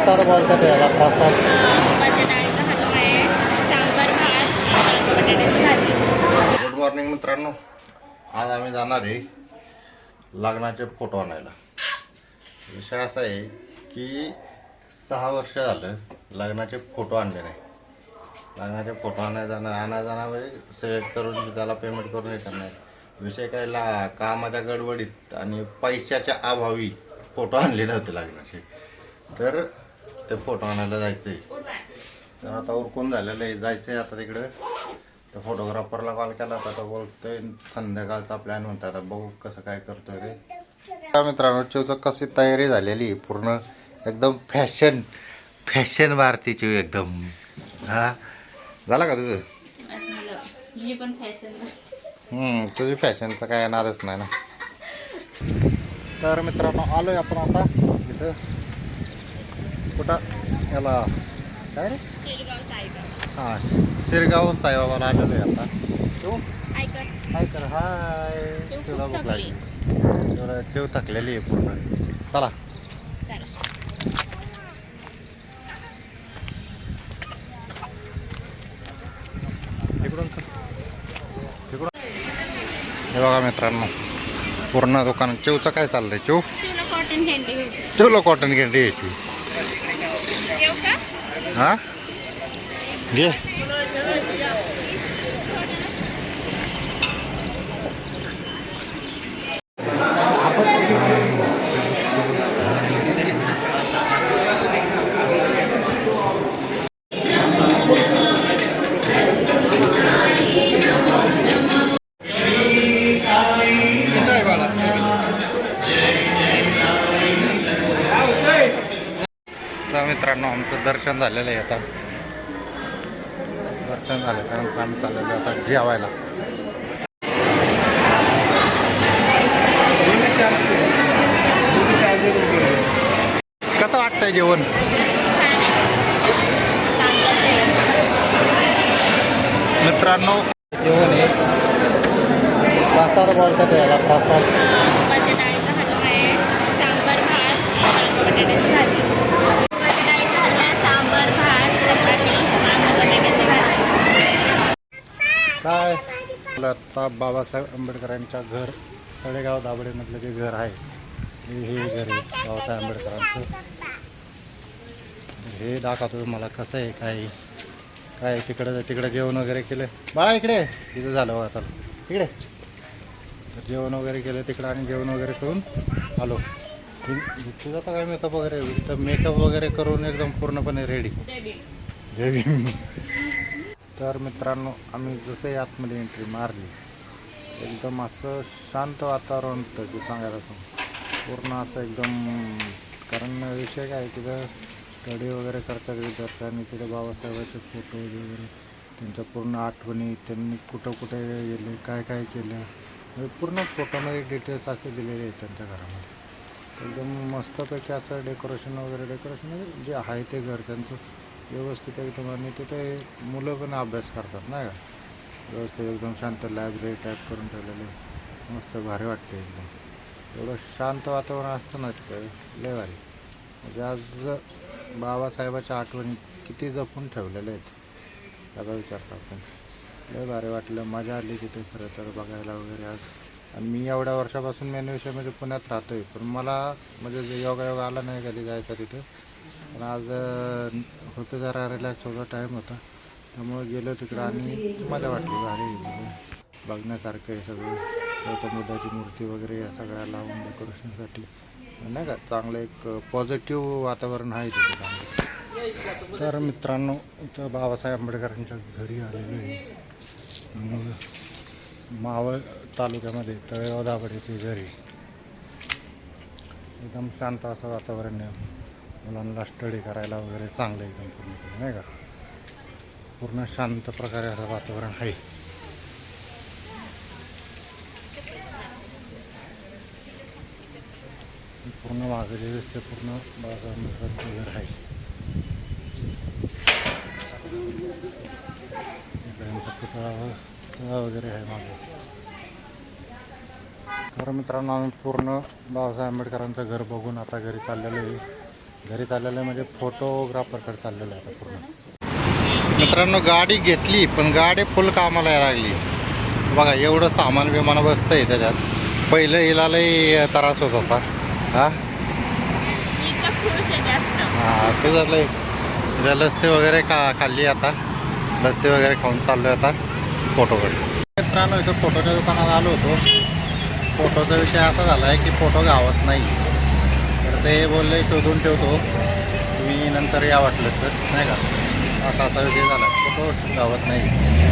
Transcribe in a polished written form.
प्रसाद बोलतात याला, प्रसाद. Good morning मित्रांनो, आज आम्ही जाणार आहे लग्नाचे फोटो आणायला. विषय असा आहे की 6 वर्ष झालं लग्नाचे फोटो आणले नाही. लग्नाचे फोटो आणायला जाणार म्हणजे सिलेक्ट करून त्याला पेमेंट करून हे करणार. विषय काय, कामाच्या गडबडीत आणि पैशाच्या अभावी फोटो आणले नव्हते लग्नाचे, तर ते फोटो आणायला जायचं आहे. तर आता उरकून झालेलं आहे, जायचं आहे आता तिकडं. तर फोटोग्राफरला कॉल केला होता, तर बोलतोय संध्याकाळचा प्लॅन होता. आता बघू कसं काय करतोय ते. मित्रांनो, चिवचं कशी तयारी झालेली पूर्ण एकदम फॅशन भारतीची एकदम. हा झाला का तुझं? मी पण फॅशन. तुझी फॅशनचं काय येणारच नाही ना. तर मित्रांनो, आलोय आपण आता इथं कुठं याला काय रे, हां शिरगाव साईबाबाला आलेलो आहे आता. तू हाय कर, हाय. तुला भूक लागली, तुला चिव थकलेली आहे पूर्ण. चला इकडून इकडून. हे बघा मित्रांनो, पूर्ण दुकान चिवचं काय चाललंय. चिवला कॉटन कॅन्डी यायची. हा घे. मित्रांनो, आमचं दर्शन झालेलं आहे. आता दर्शन झालं कारण आम्ही चाललेलो आता जेवायला. कसं वाटतंय जेवण? मित्रांनो, जेवण आहे प्रसाद बोलतात याला, प्रसाद. काय आता बाबासाहेब आंबेडकरांच्या घर तळेगाव दाबडेमधलं जे घर आहे, हे घर आहे बाबासाहेब आंबेडकरांचं. हे दाखवतो मला कसं आहे काय काय. तिकडं जेवण वगैरे केलं. बाळा इकडे, तिथं झालं बघा. आता इकडे जेवण वगैरे केलं तिकडं, आणि जेवण वगैरे करून आलो. तुझं आता काय मेकअप वगैरे, इथं मेकअप वगैरे करून एकदम पूर्णपणे रेडी. जय भीम. तर मित्रांनो, आम्ही जसंही आतमध्ये एंट्री मारली, एकदम असं शांत वातावरण होतं की सांगायला पूर्ण असं एकदम. कारण विषय काय, तिथं स्टडी वगैरे करतात विद्यार्थ्यांनी. तिथे बाबासाहेबांचे फोटो वगैरे, त्यांच्या पूर्ण आठवणी, त्यांनी कुठं कुठे गेले, काय काय केलं, म्हणजे पूर्ण फोटोमध्ये डिटेल्स असे दिलेले आहेत त्यांच्या घरामध्ये. एकदम मस्तपैकी असं डेकोरेशन म्हणजे जे आहे ते घर त्यांचं व्यवस्थित एकदम. आणि तिथे मुलं पण अभ्यास करतात नाही का, व्यवस्थित एकदम शांत लायब्ररी टाईप करून ठेवलेले. मस्त भारी वाटते एकदम. एवढं शांत वातावरण असतं ना तिथे, लय भारी. म्हणजे आज बाबासाहेबाच्या आठवणी किती जपून ठेवलेल्या आहेत त्याचा विचार करतो. लय भारी वाटलं, मजा आली तिथे खरं तर बघायला वगैरे आज. आणि मी एवढ्या वर्षापासून मेन विषयामध्ये पुण्यात राहतो आहे, पण मला म्हणजे योगायोग आला नाही कधी जायचा तिथं. पण आज होतं, जरा रिलॅक्स होता, टाईम होता, त्यामुळे गेलो तिकडं आणि मजा वाटली. भारी बघण्यासारखं आहे सगळं. गौतम बुद्धाची मूर्ती वगैरे या सगळ्या लावून डेकोरेशनसाठी नाही का, चांगलं एक पॉझिटिव्ह वातावरण आहे तिथे चांगलं. तर मित्रांनो, इथं बाबासाहेब आंबेडकरांच्या घरी आलेलो आहे. मावळ तालुक्यामध्ये तळेगाव दाभाडेचे घरी. एकदम शांत असं वातावरण आहे. मुलांना स्टडी करायला वगैरे चांगलं एकदम पूर्णपणे नाही का, पूर्ण शांत प्रकारे असं वातावरण आहे. पूर्ण मागं जे दिसते पूर्ण बाबासाहेब आंबेडकरांचं घर आहे. पुतळा वगैरे आहे मागे. तर मित्रांनो, आम्ही पूर्ण बाबासाहेब आंबेडकरांचं घर बघून आता घरी चाललेलो आहे. घरी चाललेलं म्हणजे फोटोग्राफरकडे चाललेलं आहे आता पूर्ण. मित्रांनो गाडी घेतली पण गाडी फुल कामाला यायला लागली. बघा एवढं सामान विमान बसतं आहे त्याच्यात. पहिलं हिला लई त्रास होत होता. हां हां तुझं लई तिथं लस्सी वगैरे खाल्ली. आता लस्सी वगैरे खाऊन चाललो आहे आता फोटोकडे. मित्रांनो इथं फोटोच्या दुकानात आलो होतो. फोटोचा विषय असा झाला आहे की फोटो गावत नाही. तर ते बोलले शोधून ठेवतो तुम्ही नंतर या वाटलं तर नाही का. असा विषय झाला फोटो गावत नाही.